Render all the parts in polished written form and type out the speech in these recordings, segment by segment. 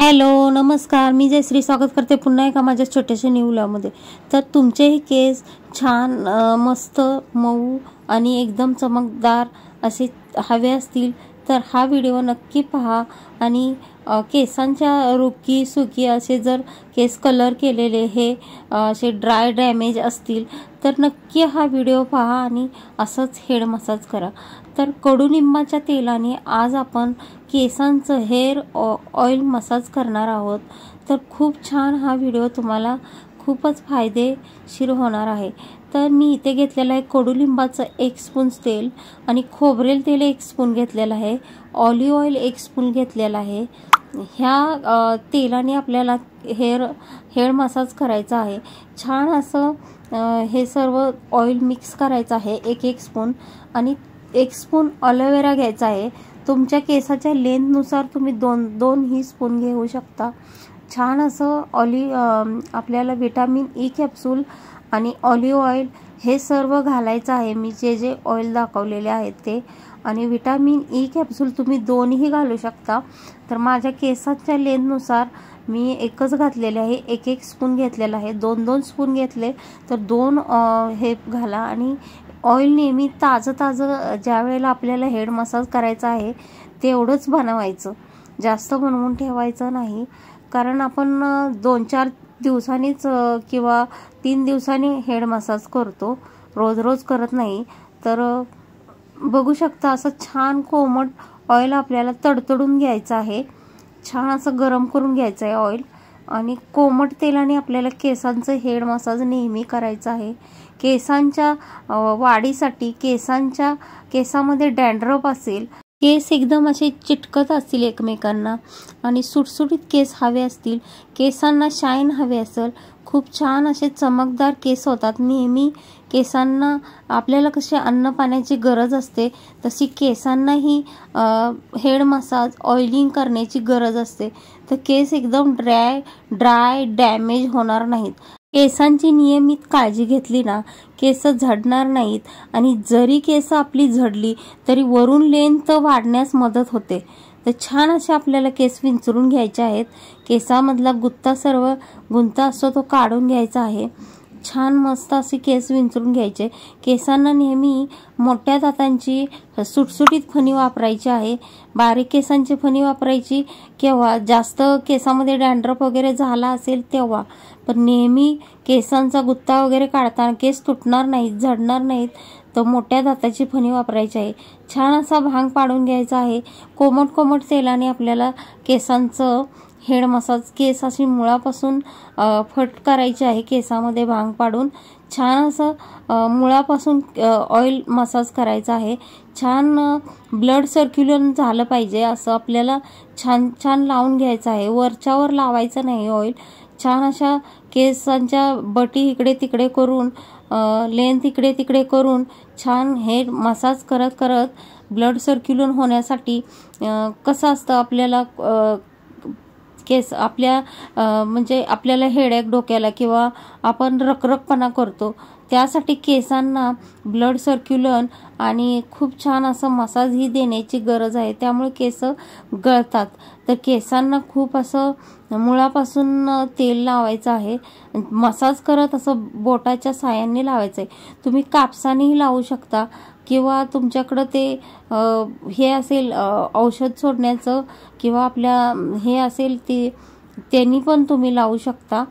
Hello नमस्कार, मी जयश्री स्वागत करते पुन्हा एका माझ्या छोट्याशा न्यू व्लॉगमध्ये। तर तुमचेही केस छान मस्त मऊ आणि एकदम चमकदार असे हवे असतील तर हा व्हिडिओ नक्की पहा। आणि केसांच्या रुकी सुकी असे जर केस कलर केलेले हे असे ड्राय डॅमेज असतील तर नक्की हा व्हिडिओ पहा आणि असंच हेड मसाज करा। तर कडुलिंबाच्या तेलाने आज आपण केसांचं हेअर ऑइल मसाज करणार आहोत। तर खूप छान हा व्हिडिओ तुम्हाला खूपच फायदेशीर होणार आहे। तर मी इथे घेतलेला आहे कडुलिंबाचं 1 स्पून तेल आणि खोबरेल तेल 1 स्पून घेतलेलं आहे, ऑलिव्ह ऑइल 1 स्पून घेतलेला आहे। ह्या तेलाने आपल्याला हेअर मसाज करायचा आहे। छान असं हे सर्व ऑइल मिक्स करायचं आहे 1 स्पून आणि 1 स्पून ॲलोवेरा घ्यायचा आहे। तुमच्या केसाच्या लेंथनुसार तुम्ही दोन ही स्पून घेऊ शकता। छान असं आपल्याला विटामिन ई कॅप्सूल आणि ऑलिव्ह ऑइल हे सर्व घालायचं आहे। मी जे ऑइल दाखवलेले आहेत ते आणि विटामिन ई कॅप्सूल तुम्ही दोन्ही घालू शकता। तर माझ्या केसाच्या लेंथनुसार मी एकच घातलेले आहे, 1 स्पून घेतलेला आहे। 2 स्पून घेतले तर 2 हे घाला आणि ऑइल नेहमी ताजं ज्या वेळेला आपल्याला हेड मसाज करायचा आहे तेवढंच बनवायचं, जास्त बनवून ठेवायचं नाही। कारण आपण 2-4 दिवसांनीच किंवा 3 दिवसांनी हेड मसाज करतो, रोज करत नाही। तर बघू शकता असं छान कोमट ऑइल आपल्याला तडतडून घ्यायचं आहे, छान असं गरम करून घ्यायचं आहे ऑइल आणि कोमट तेलाने आपल्याला केसांचं हेड मसाज नेहमी करायचं आहे। केसांच्या वाढीसाठी केसामध्ये डॅन्ड्रफ असेल, केस एकदम असे चिटकत असतील एकमेकांना आणि सुटसुटीत केस हवे असतील, केसांना शाईन हवे असेल, खूप छान असे चमकदार केस होतात। नेहमी केसांना आपल्याला कशी अन्न पाण्याची गरज असते तशी केसांनाही हेड मसाज ऑइलिंग करण्याची गरज असते। तर केस एकदम ड्राय डॅमेज होणार नाहीत। केसांची नियमित काळजी घेतली ना केस झडणार नाहीत आणि जरी केस आपली झडली तरी वरून लेंथ वाढण्यास मदत होते। तर छान असे आपल्याला केस विंचरून घ्यायचे आहेत। केसामधला गुंता असतो तो काढून घ्यायचा आहे। छान मस्त असे केस विंचरून घ्यायचे। केसांना नेहमी मोठ्या दातांची सुटसुटीत फणी वापरायची आहे, बारीक केसांची फणी वापरायची केव्हा जास्त केसामध्ये डॅन्ड्रफ वगैरे झाला असेल तेव्हा। पण नेहमी केसांचा गुत्ता वगैरे काढताना केस तुटणार नाहीत, झडणार नाहीत तर मोठ्या दाताची फणी वापरायची आहे। छान असा भांग पाडून घ्यायचा आहे। कोमट तेलाने आपल्याला केसांचं हेड मसाज, केस अशी मुळापासून फट करायची आहे। केसामध्ये भांग पाडून छान असं मुळापासून ऑइल मसाज करायचा आहे। छान ब्लड सर्क्युलेशन झालं पाहिजे असं आपल्याला छान लावून घ्यायचं आहे। वरच्यावर लावायचं नाही ऑइल। छान अशा केसांच्या बटी इकडे तिकडे करून लेंथ इकडे तिकडे करून छान हेड मसाज करत ब्लड सर्क्युलेशन होण्यासाठी कसं असतं आपल्याला केस म्हणजे आपल्याला हेडेक डोक्याला किंवा आपण रखरखपणा करतो त्यासाठी केसांना ब्लड सर्क्युलेशन आणि खूप छान असं मसाज ही देण्याची गरज आहे। त्यामुळे केस गळतात। तर केसांना खूप असं मुळापासून तेल लावायचं आहे, मसाज करत असं बोटाच्या साहाय्याने लावायचं आहे। तुम्ही कापसानेही लावू शकता किंवा तुमच्याकडं ते हे असेल औषध सोडण्याचं किंवा आपल्या हे असेल त्यांनी पण तुम्ही लावू शकता।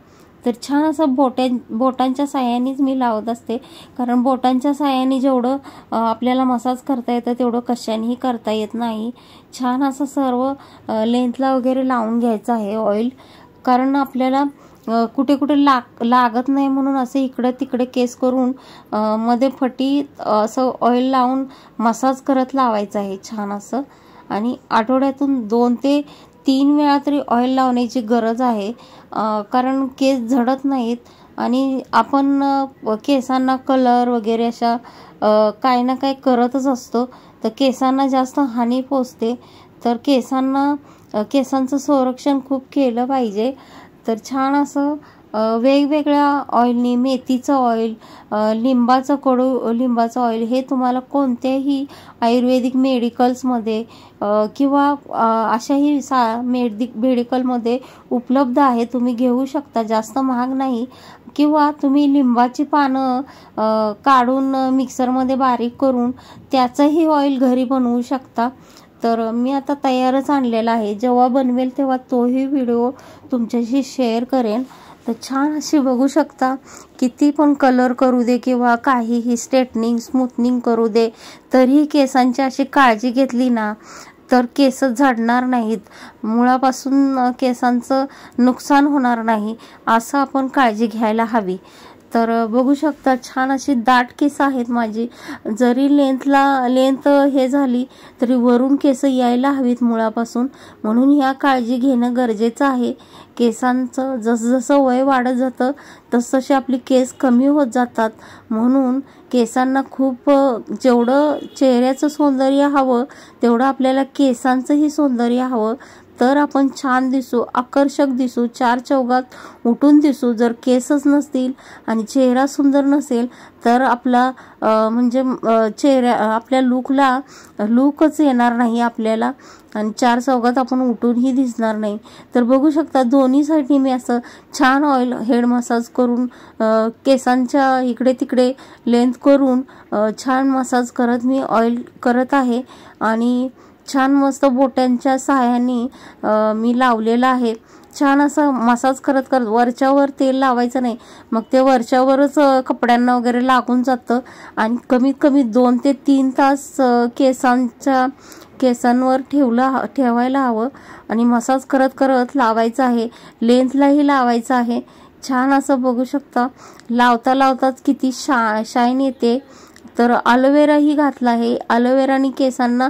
तर छान असं बोटांच्या साहाय्यानेच मी लावत असते, कारण बोटांच्या साहाय्याने जेवढं आपल्याला मसाज करता येतं तेवढं कशानेही करता येत नाही। छान असं सर्व लेंथला वगैरे लावून घ्यायचं आहे ऑइल, कारण आपल्याला कुठे लागत नाही म्हणून असे इकडे तिकडे केस करून मध्ये फटी असं ऑइल लावून मसाज करत लावायचं आहे छान असं। आणि आठवड्यातून 2 ते 3 वेळा तरी ऑइल लावण्याची गरज आहे, कारण केस झडत नाहीत आणि आपण केसांना कलर वगैरे अशा काही ना काही करतच असतो तर केसांना जास्त हानी पोचते। तर केसांचं संरक्षण खूप केलं पाहिजे। तर छान असं वेगवेगळ्या ऑइलनी, मेथीचं ऑइल, लिंबाचं ऑइल हे तुम्हाला कोणत्याही आयुर्वेदिक मेडिकल्समध्ये किंवा अशाही मेडिकलमध्ये उपलब्ध आहे, तुम्ही घेऊ शकता, जास्त महाग नाही. किंवा तुम्ही लिंबाची पानं काढून मिक्सरमध्ये बारीक करून त्याचंही ऑइल घरी बनवू शकता. तर मी आता तयारच आणलेला आहे, जेव्हा बनवेल तेव्हा तोही व्हिडिओ तुमच्याशी शेअर करेन. तर छान अशी बघू शकता, किती पण कलर करू दे किंवा काहीही स्ट्रेटनिंग स्मूथनिंग करू दे, तरी केसांची अशी काळजी घेतली ना तर केस झडणार नाहीत, मुळापासून केसांचं नुकसान होणार नाही, असं आपण काळजी घ्यायला हवी. तर बघू शकता छान अशी दाट केस आहेत माझी. जरी लेंथ हे झाली तरी वरून केस यायला हवीत मुळापासून, म्हणून ह्या काळजी घेणं गरजेचं आहे. केसांचं जसं वय वाढत जातं तसतसे आपली केस कमी होत जातात, म्हणून केसांना खूप जेवढं चेहऱ्याचं सौंदर्य हवं तेवढं आपल्याला केसांचंही सौंदर्य हवं, तर आपण छान दिसू, आकर्षक दिसू, चार चौघात उठून दिसू. जर केसच नसतील आणि चेहरा सुंदर नसेल तर आपला आपल्या लुकच येणार नाही आपल्याला, आणि चार चौघात आपण उठूनही दिसणार नाही. तर बघू शकता दोन्ही साईडनी मी असं छान ऑइल हेड मसाज करून केसांच्या इकडे तिकडे लेंथ करून छान मसाज करत मी ऑइल करत आहे. आणि छान मस्त बोटांच्या सहाय्याने मी लावलेला आहे. छान असं मसाज करत वरच्यावर तेल लावायचं नाही, मग ते वरच्यावरच कपड्यांना वगैरे लागून जातं, आणि कमीत कमी 2 ते 3 तास केसांवर ठेवायला हवं, आणि मसाज करत लावायचं आहे, लेंथलाही लावायचं आहे. छान असं बघू शकता लावताच किती शाईन येते. तर अलोवेराही घातला आहे, अलोवेराने केसांना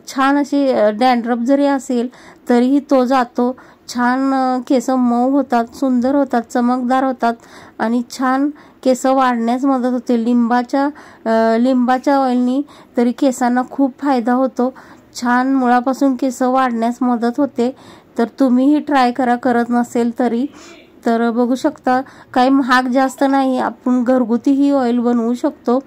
छान अशी डॅन्ड्रफ जरी असेल तरीही तो जातो. छान केस मऊ होतात, सुंदर होतात, चमकदार होतात, आणि छान केस वाढण्यास मदत होते. लिंबाच्या ऑइलनी तरी केसांना खूप फायदा होतो, छान मुळापासून केस वाढण्यास मदत होते. तर तुम्हीही ट्राय करा, करत नसेल तरी. तर बघू शकता काही महाग जास्त नाही, आपण घरगुती ही ऑइल बनवू शकतो.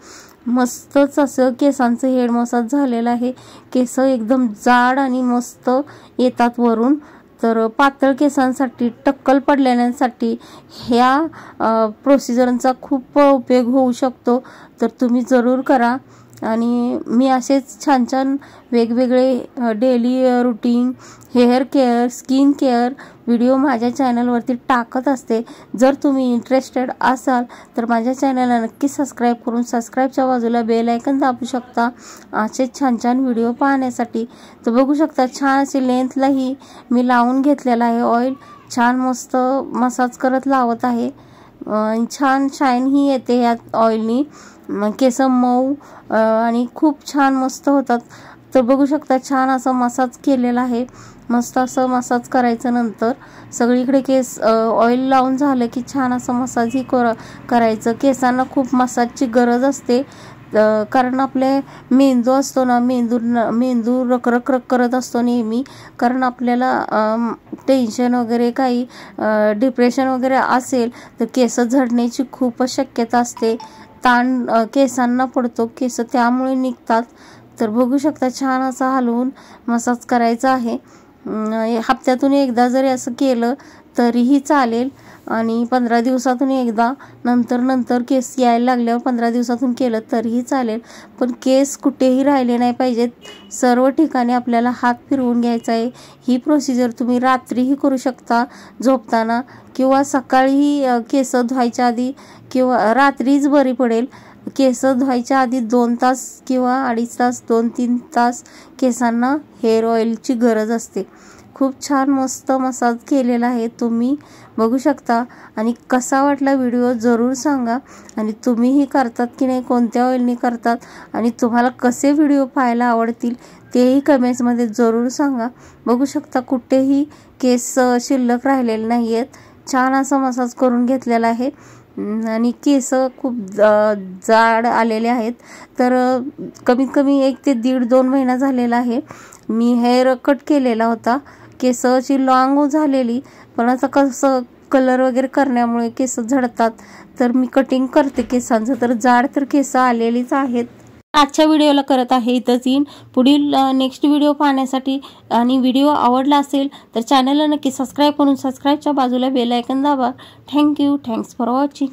मस्तच असं केसांचं हेड मसाज झालेलं आहे, केस एकदम जाड आणि मस्त येतात वरून. तर पातळ केसांसाठी, टक्कल पडलेल्यांसाठी ह्या प्रोसिजरचा खूप उपयोग होऊ शकतो. तर तुम्ही जरूर करा. आणि मी असेच छान वेगवेगळे daily routine, hair care, skin care video माझ्या चॅनलवरती टाकत असते. जर तुम्ही इंटरेस्टेड असाल तर माझ्या चॅनलला नक्की सबस्क्राईब करून सबस्क्राईबच्या बाजूला बेल आयकन दाबू शकता असे छान व्हिडिओ पाहण्यासाठी. तर बघू शकता छान अशी लेंथलाही मी लावून घेतलेला आहे ऑइल, छान मस्त मसाज करत लावत आहे. छान शाईन ही येते या ऑइलनी, केस मऊ आणि खूप छान मस्त होतात. तर बघू शकता छान असं मसाज केलेला आहे. मस्त असं मसाज करायचं, नंतर सगळीकडे केस ऑइल लावून झालं की छान असं मसाजही करायचं. केसांना खूप मसाजची गरज असते, कारण आपले मेंदू असतो ना, मेंदू रखरख करत असतो नेहमी, कारण आपल्याला टेन्शन वगैरे काही डिप्रेशन वगैरे असेल तर केस झडण्याची खूपच शक्यता असते. ताण केसांना पडतो, केस त्यामुळे निघतात. तर बघू शकता छान असं हलवून मसाज करायचा आहे. हप्त्यातून एकदा जरी असं केलं तरीही चालेल, आणि 15 दिवसातून एकदा, नंतर केस यायला लागल्यावर 15 दिवसातून केलं तरीही चालेल. पण केस कुठेही राहिले नाही पाहिजेत, सर्व ठिकाणी आपल्याला हात फिरवून घ्यायचा आहे. ही प्रोसिजर तुम्ही रात्रीही करू शकता झोपताना, किंवा सकाळीही केस धुवायच्या आधी, किंवा रात्रीच बरी पडेल. केस धुवायच्या आधी 2 तास किंवा 2.5 तास, 2-3 तास केसांना हेअर ऑइलची गरज असते. खूप छान मस्त मसाज केलेला आहे, तुम्ही बघू शकता. आणि कसा वाटला व्हिडिओ जरूर सांगा, आणि तुम्हीही करतात की नाही, कोणत्या ऑइलनी करतात, आणि तुम्हाला कसे व्हिडिओ पाहायला आवडतील तेही कमेंट्समध्ये जरूर सांगा. बघू शकता कुठेही केस शिल्लक राहिलेले नाही आहेत, छान असा मसाज करून घेतलेला आहे. आणि केस खूप जाड आलेले आहेत. तर कमीत कमी 1 ते 1.5-2 महिना झालेला आहे. मी हेअर कट केलेला होता, केस अशी लॉंग झालेली, पण असं कसं कलर वगैरे करण्यामुळे केस झडतात, तर मी कटिंग करते केसांचं. तर जाड तर केस आलेलीच आहेत. आजच्या व्हिडिओला करत आहे इथंच येईन. पुढील नेक्स्ट व्हिडिओ पाहण्यासाठी आणि व्हिडिओ आवडला असेल तर चॅनलला नक्की सबस्क्राईब करून सबस्क्राईबच्या बाजूला बेल आयकॉन दाबा. थँक्यू. Thanks for watching.